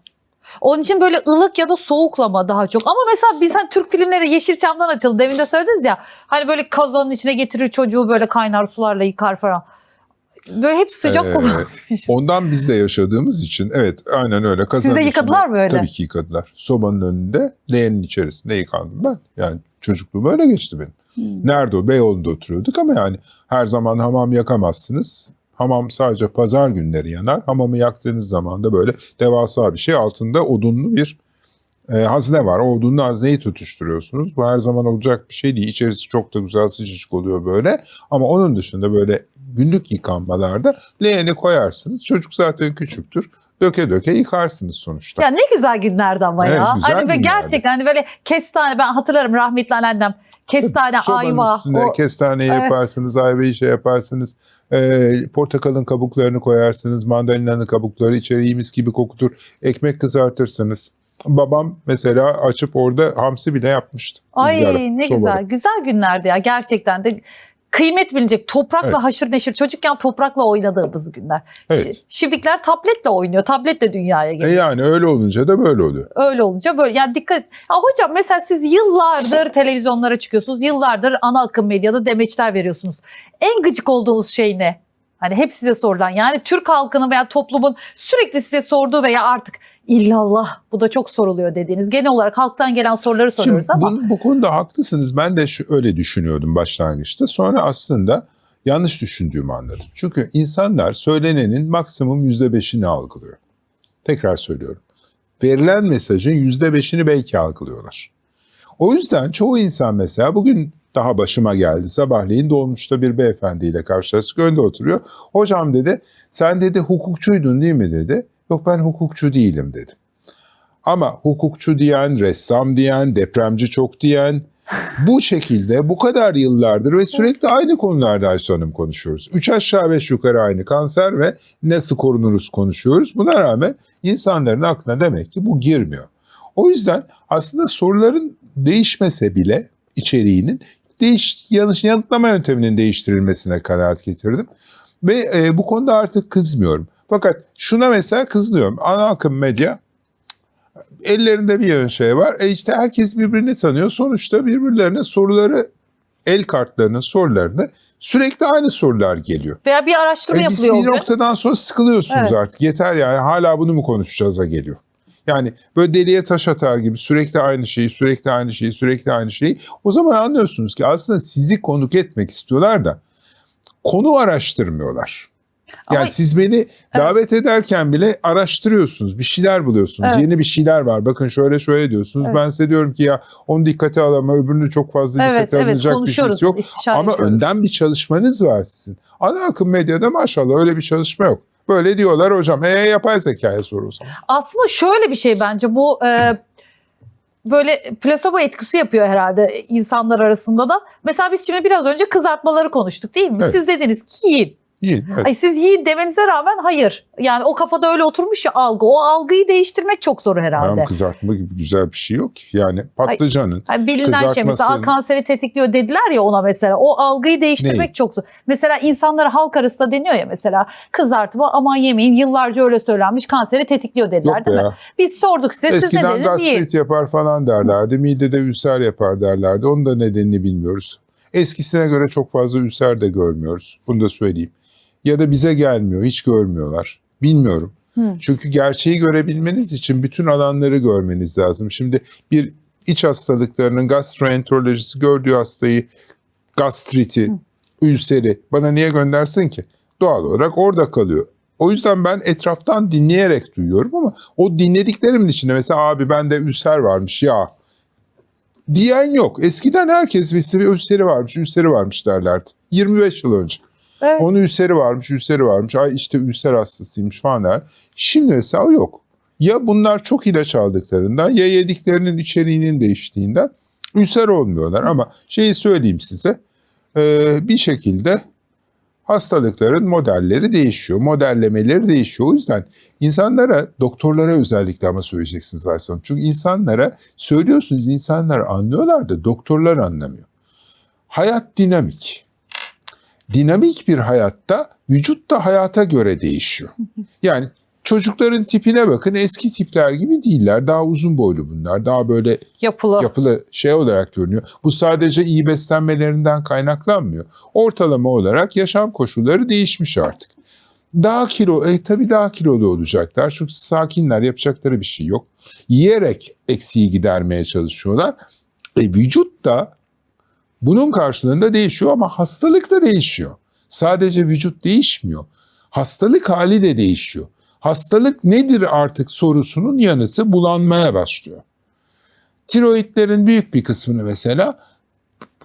Onun için böyle ılık ya da soğuklama daha çok. Ama mesela biz hani Türk filmleri Yeşilçam'dan açıldı. Demin de söylediniz ya. Hani böyle kazanın içine getirir çocuğu böyle kaynar sularla yıkar falan. Böyle hep sıcak kullanmış. Ondan biz de yaşadığımız için evet aynen öyle. Kazanın Siz de yıkadılar içinde, mı öyle? Tabii ki yıkadılar. Sobanın önünde leğenin içerisinde yıkandım ben. Yani çocukluğum öyle geçti benim. Nerede o? Beyoğlu'nda oturuyorduk ama yani her zaman hamam yakamazsınız. Hamam sadece pazar günleri yanar. Hamamı yaktığınız zaman da böyle devasa bir şey altında odunlu bir hazne var. O odunlu hazneyi tutuşturuyorsunuz. Bu her zaman olacak bir şey değil. İçerisi çok da güzel sıcacık oluyor böyle. Ama onun dışında böyle günlük yıkanmalarda leğeni koyarsınız. Çocuk zaten küçüktür. Döke yıkarsınız sonuçta. Ya ne güzel günlerdi ama Evet, ya. güzel Hani böyle günlerdi. gerçekten hani böyle kestane, ben hatırlarım rahmetli anneannem. Kestane, Sobanın ayva. üstüne kestaneyi Evet. yaparsınız, ayvayı yaparsınız. Portakalın kabuklarını koyarsınız, mandalinanın kabukları içeriği mis gibi kokutur. Ekmek kızartırsınız. Babam mesela açıp orada hamsi bile yapmıştı. Ay ızgara, ne sobada. güzel. Güzel günlerdi ya gerçekten de. Kıymet bilinecek. Toprakla Evet. haşır neşir. Çocukken toprakla oynadığımız günler. Evet. Şimdikiler tabletle oynuyor. Tabletle dünyaya geliyor. Yani öyle olunca da böyle oluyor. Öyle olunca böyle. Yani dikkat. Ya hocam mesela siz yıllardır televizyonlara çıkıyorsunuz. Yıllardır ana akım medyada demeçler veriyorsunuz. En gıcık olduğunuz şey ne? Hani hep size sorulan. Yani Türk halkının veya toplumun sürekli size sorduğu veya artık illallah bu da çok soruluyor dediğiniz. Genel olarak halktan gelen soruları soruyoruz Şimdi ama. bu konuda haklısınız. Ben de öyle düşünüyordum başlangıçta. Sonra aslında yanlış düşündüğümü anladım. Çünkü insanlar söylenenin maksimum %5'ini algılıyor. Tekrar söylüyorum. Verilen mesajın %5'ini belki algılıyorlar. O yüzden çoğu insan mesela bugün daha başıma geldi. Sabahleyin dolmuşta bir beyefendiyle karşılaştık. Önde oturuyor. Hocam dedi, sen dedi hukukçuydun değil mi dedi. Yok ben hukukçu değilim dedim. Ama hukukçu diyen, ressam diyen, depremci çok diyen bu şekilde bu kadar yıllardır ve sürekli aynı konularda Aysu Hanım konuşuyoruz. 3 aşağı 5 yukarı aynı kanser ve nasıl korunuruz konuşuyoruz. Buna rağmen insanların aklına demek ki bu girmiyor. O yüzden aslında soruların değişmese bile içeriğinin yanlış yanıtlama yönteminin değiştirilmesine kanaat getirdim. Ve bu konuda artık kızmıyorum. Fakat şuna mesela kızıyorum. Ana akım medya ellerinde bir yön şey var. İşte herkes birbirini tanıyor. Sonuçta birbirlerine soruları, el kartlarının sorularını sürekli aynı sorular geliyor. Veya bir araştırma Biz yapılıyor bir o gün. noktadan sonra sıkılıyorsunuz Evet. artık. Yeter yani, hala bunu mu konuşacağız'a geliyor. Yani böyle deliye taş atar gibi sürekli aynı şeyi, sürekli aynı şeyi, sürekli aynı şeyi. O zaman anlıyorsunuz ki aslında sizi konuk etmek istiyorlar da konu araştırmıyorlar. Yani Ama- siz beni davet ederken bile araştırıyorsunuz. Bir şeyler buluyorsunuz. Evet. Yeni bir şeyler var. Bakın şöyle şöyle diyorsunuz. Evet. Ben size diyorum ki ya onu dikkate al ama öbürünü çok fazla dikkate alınacak bir şey konuşuyoruz, yok. istişare Ama yapıyoruz. önden bir çalışmanız var sizin. Ana akım medyada maşallah öyle bir çalışma yok. Böyle diyorlar hocam. Yapay zekaya sor o zaman. Aslında şöyle bir şey bence bu böyle plasebo etkisi yapıyor herhalde insanlar arasında da. Mesela biz şimdi biraz önce kızartmaları konuştuk değil mi? Evet. Siz dediniz ki yiyin. İyi. Evet. Ay siz yiyin demenize rağmen hayır. Yani o kafada öyle oturmuş ya algı. O algıyı değiştirmek çok zor herhalde. Tamam, kızartma gibi güzel bir şey yok ki. Yani patlıcanın Yani bilinen şey mesela kızartmasının- kanseri tetikliyor dediler ya ona mesela. O algıyı değiştirmek Neyi? çok zor. Mesela insanlara halk arasında deniyor ya mesela kızartma aman yemeyin, yıllarca öyle söylenmiş, kanseri tetikliyor dediler yok değil mi? ya. Biz sorduk size, siz ne Eskiden dediniz? Yiyin. gastrit yapar falan derlerdi. Midede ülser yapar derlerdi. Onun da nedenini bilmiyoruz. Eskisine göre çok fazla ülser de görmüyoruz. Bunu da söyleyeyim. Ya da bize gelmiyor, hiç görmüyorlar. Bilmiyorum. Çünkü gerçeği görebilmeniz için bütün alanları görmeniz lazım. Şimdi bir iç hastalıklarının gastroenterolojisi gördüğü hastayı, gastriti, ülseri bana niye göndersin ki? Doğal olarak orada kalıyor. O yüzden ben etraftan dinleyerek duyuyorum ama o dinlediklerimin içinde mesela abi bende ülser varmış ya diyen yok. Eskiden herkes bir ülseri varmış derlerdi. 25 yıl önce. Evet. Onun ülseri varmış. Ay işte ülser hastasıymış falan der. Şimdi mesela o yok. Ya bunlar çok ilaç aldıklarından ya yediklerinin içeriğinin değiştiğinden ülser olmuyorlar. Ama şeyi söyleyeyim size, bir şekilde hastalıkların modelleri değişiyor, modellemeleri değişiyor. O yüzden insanlara, doktorlara özellikle ama söyleyeceksiniz Ayşe Hanım. Çünkü insanlara söylüyorsunuz, insanlar anlıyorlar da doktorlar anlamıyor. Hayat dinamik. Dinamik bir hayatta vücut da hayata göre değişiyor. Yani çocukların tipine bakın, eski tipler gibi değiller. Daha uzun boylu bunlar. Daha böyle yapılı şey olarak görünüyor. Bu sadece iyi beslenmelerinden kaynaklanmıyor. Ortalama olarak yaşam koşulları değişmiş artık. Daha tabii daha kilolu olacaklar. Çünkü sakinler, yapacakları bir şey yok. Yiyerek eksiği gidermeye çalışıyorlar. Vücut da bunun karşılığında değişiyor ama hastalık da değişiyor. Sadece vücut değişmiyor. Hastalık hali de değişiyor. Hastalık nedir artık sorusunun yanıtı bulanmaya başlıyor. Tiroidlerin büyük bir kısmını mesela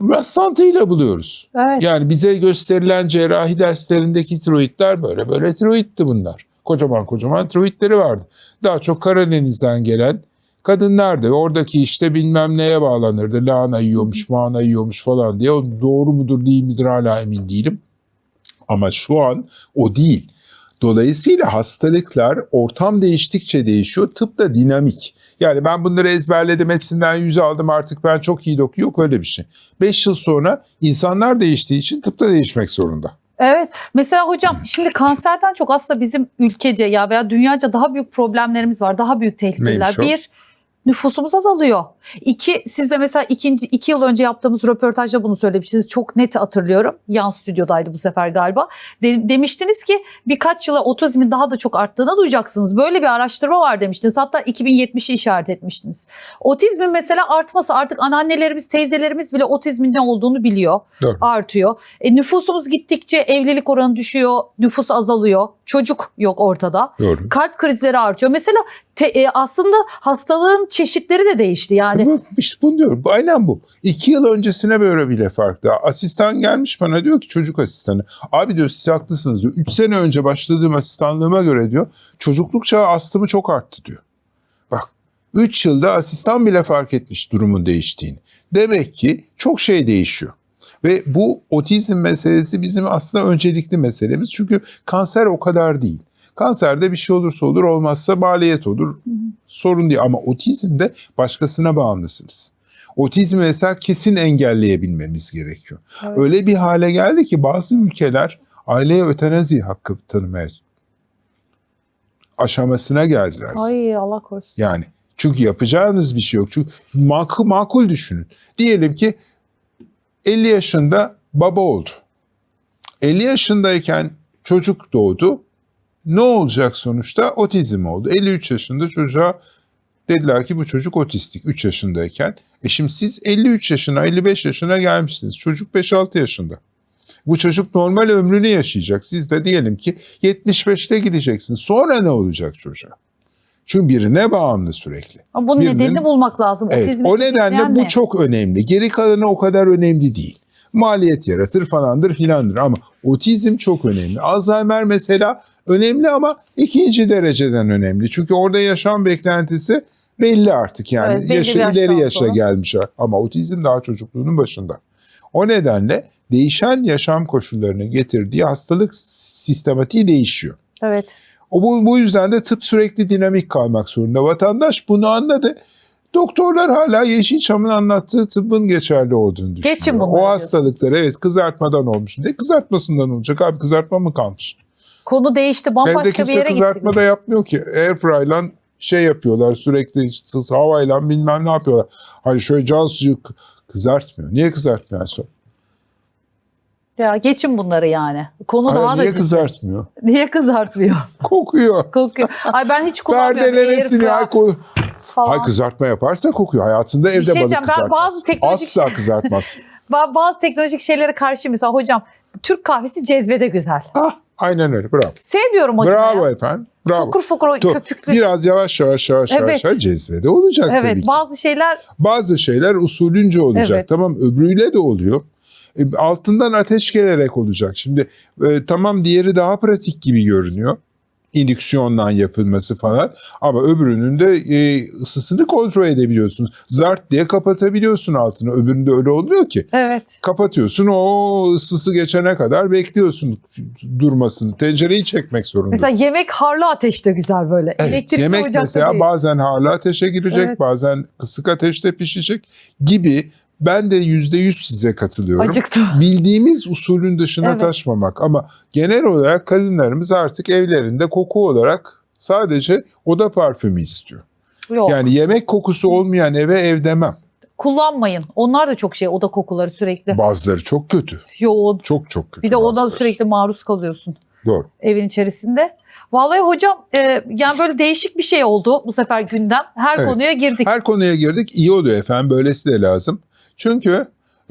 rastlantıyla buluyoruz. Evet. Yani bize gösterilen cerrahi derslerindeki tiroidler böyle tiroidti bunlar. Kocaman tiroidleri vardı. Daha çok Karadeniz'den gelen kadınlar da oradaki işte bilmem neye bağlanırdı. Lahana yiyormuş, mahana yiyormuş falan diye. O doğru mudur değil midir hala emin değilim. Ama şu an o değil. Dolayısıyla hastalıklar ortam değiştikçe değişiyor. Tıp da dinamik. Yani ben bunları ezberledim, hepsinden 100 aldım, artık ben çok iyi dokuyum. Yok öyle bir şey. 5 yıl sonra insanlar değiştiği için tıp da değişmek zorunda. Evet. Mesela hocam şimdi kanserden çok aslında bizim ülkece ya veya dünyaca daha büyük problemlerimiz var. Daha büyük tehlikeler. Neymiş o? Bir, nüfusumuz azalıyor. İki, siz de mesela 2 yıl önce yaptığımız röportajda bunu söylemiştiniz. Çok net hatırlıyorum. Yan stüdyodaydı bu sefer galiba. Demiştiniz ki birkaç yıla otizmin daha da çok arttığını duyacaksınız. Böyle bir araştırma var demiştiniz. Hatta 2070'i işaret etmiştiniz. Otizmin mesela artması, artık anneannelerimiz, teyzelerimiz bile otizmin ne olduğunu biliyor. Doğru. Artıyor. Nüfusumuz gittikçe evlilik oranı düşüyor. Nüfus azalıyor. Çocuk yok ortada. Doğru. Kalp krizleri artıyor. Mesela aslında hastalığın çeşitleri de değişti yani. Tabii, işte bunu diyorum. Aynen bu. 2 yıl öncesine böyle bile farklı. Asistan gelmiş bana, diyor ki çocuk asistanı. Abi diyor siz haklısınız diyor. 3 sene önce başladığım asistanlığıma göre diyor çocukluk çağı astımı çok arttı diyor. Bak 3 yılda asistan bile fark etmiş durumun değiştiğini. Demek ki çok şey değişiyor. Ve bu otizm meselesi bizim aslında öncelikli meselemiz. Çünkü kanser o kadar değil. Kanserde bir şey olursa olur, olmazsa maliyet olur. Sorun değil ama otizmde başkasına bağımlısınız. Otizmi mesela kesin engelleyebilmemiz gerekiyor. Evet. Öyle bir hale geldi ki bazı ülkeler aileye ötenazi hakkı tanımaya aşamasına geldiler. Ay Allah korusun. Yani çünkü yapacağınız bir şey yok. Çünkü makul düşünün. Diyelim ki 50 yaşında baba oldu. 50 yaşındayken çocuk doğdu. Ne olacak sonuçta? Otizm oldu. 53 yaşında çocuğa dediler ki bu çocuk otistik 3 yaşındayken. Şimdi siz 53 yaşına 55 yaşına gelmişsiniz. Çocuk 5-6 yaşında. Bu çocuk normal ömrünü yaşayacak. Siz de diyelim ki 75'te gideceksiniz. Sonra ne olacak çocuğa? Çünkü birine bağımlı sürekli. Ama bunun nedenini bulmak lazım. Evet, Otizmi o nedenle tetikleyen bu ne? çok önemli. Geri kalanı o kadar önemli değil. Maliyet yaratır falandır filandır ama otizm çok önemli. Alzheimer mesela önemli ama ikinci dereceden önemli. Çünkü orada yaşam beklentisi belli artık yani. Evet, belli bir ileri yaştan yaşa sonra. gelmiş ama otizm daha çocukluğunun başında. O nedenle değişen yaşam koşullarının getirdiği hastalık sistematiği değişiyor. Evet. Bu yüzden de tıp sürekli dinamik kalmak zorunda. Vatandaş bunu anladı. Doktorlar hala Yeşilçam'ın anlattığı tıbbın geçerli olduğunu düşünüyor. Geçin bunları o diyorsun. hastalıklar evet kızartmadan olmuş. Ne kızartmasından olacak abi, kızartma mı kalmış? Konu değişti. Evde Bambaşka bir kimse yere kızartma gittik. da yapmıyor ki. Airfry'la şey yapıyorlar sürekli işte havayla bilmem ne yapıyorlar. Hani şöyle can suyu kızartmıyor. Niye kızartmıyor en son? Ya geçin bunları yani. Konu Hayır, daha da niye ciddi. kızartmıyor? Niye kızartmıyor? Kokuyor. Kokuyor. Ay ben hiç kullanmıyorum. Perdelemesini Airfryer falan. Hayır, kızartma yaparsa kokuyor. Hayatında evde şey balık diyeceğim, ben kızartmaz. bazı teknolojik- Asla kızartmaz. Ben bazı teknolojik şeylere karşı mesela hocam Türk kahvesi cezvede güzel. Aynen öyle. Bravo. Sevmiyorum o Bravo efendim. Bravo. Fokur fokur o Dur, köpüklü. Biraz yavaş Evet. cezvede olacak tabii Evet ki. bazı şeyler Bazı şeyler usulünce olacak. Evet. Tamam, öbürüyle de oluyor. Altından ateş gelerek olacak. Şimdi tamam, diğeri daha pratik gibi görünüyor. İndüksiyonla yapılması falan. Ama öbürünün de ısısını kontrol edebiliyorsun. Zart diye kapatabiliyorsun altını. Öbüründe öyle olmuyor ki. evet. Kapatıyorsun, o ısısı geçene kadar bekliyorsun durmasını. Tencereyi çekmek zorundasın. Mesela yemek harlı ateşte güzel böyle. Evet, Elektrikli yemek ocakta mesela değil. bazen harlı ateşe girecek, Evet. bazen kısık ateşte pişecek gibi. Ben de %100 size katılıyorum. Acıktım. Bildiğimiz usulün dışına Evet. taşmamak ama genel olarak kadınlarımız artık evlerinde koku olarak sadece oda parfümü istiyor. Yok. Yani yemek kokusu olmayan eve ev demem. Kullanmayın. Onlar da çok şey oda kokuları sürekli. Bazıları çok kötü. Yoğun. Çok kötü. Bir de ona bazıları. sürekli maruz kalıyorsun Doğru. evin içerisinde. Vallahi hocam yani böyle değişik bir şey oldu bu sefer gündem. Her Evet. konuya girdik. Her konuya girdik. İyi oluyor efendim. Böylesi de lazım. Çünkü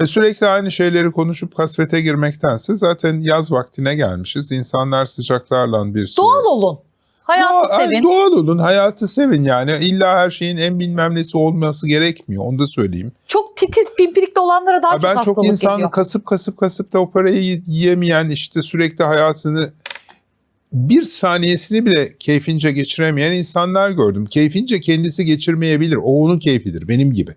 sürekli aynı şeyleri konuşup kasvete girmektense zaten yaz vaktine gelmişiz. İnsanlar sıcaklarla bir süre... Doğal olun. Hayatı sevin. Doğal olun, hayatı sevin yani. İlla her şeyin en bilmem nesi olması gerekmiyor. Onu da söyleyeyim. Çok titiz pimpirikli olanlara daha çok Ben hastalık çok insan geliyor. kasıp da o parayı yiyemeyen, işte sürekli hayatını bir saniyesini bile keyfince geçiremeyen insanlar gördüm. Keyfince kendisi geçirmeyebilir. O onun keyfidir, benim gibi.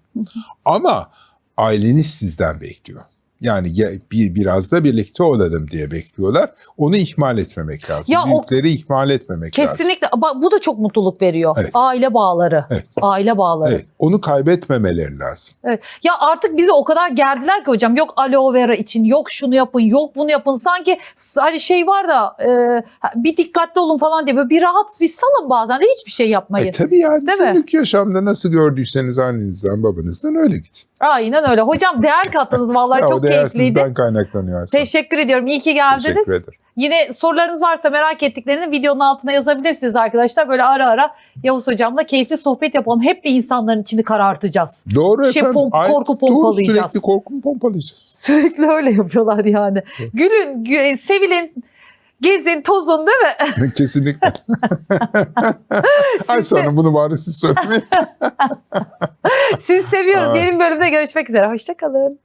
Ama aileniz sizden bekliyor. Yani biraz da birlikte olalım diye bekliyorlar. Onu ihmal etmemek lazım. Ya o- Büyükleri ihmal etmemek lazım. Kesinlikle. Bu da çok mutluluk veriyor. Evet. Aile bağları. Evet. Aile bağları. Evet, onu kaybetmemeleri lazım. Evet. Ya artık bizi o kadar gerdiler ki hocam. Yok aloe vera için, yok şunu yapın, yok bunu yapın. Sanki hani şey var da bir dikkatli olun falan diye böyle bir rahat bir salın bazen de hiçbir şey yapmayın. Tabii yani Değil mi? günlük yaşamda nasıl gördüyseniz annenizden babanızdan öyle gidin. Aynen öyle. Hocam değer kattınız vallahi Ya, çok o değer keyifliydi. sizden kaynaklanıyor aslında. Teşekkür ediyorum. İyi ki geldiniz. Teşekkür ederim. Yine sorularınız varsa merak ettiklerini videonun altına yazabilirsiniz arkadaşlar. Böyle ara ara Yavuz hocamla keyifli sohbet yapalım. Hep bir insanların içini karartacağız. Doğru Şey, efendim. korku Doğru, pompalayacağız. sürekli korku pompalayacağız. Sürekli öyle yapıyorlar yani. Gülün, sevilin, gezin, tozun değil mi? Kesinlikle. Ay sonra bunu bari siz söylemeyin. Siz seviyoruz. Ay. Yeni bölümde görüşmek üzere. Hoşça kalın.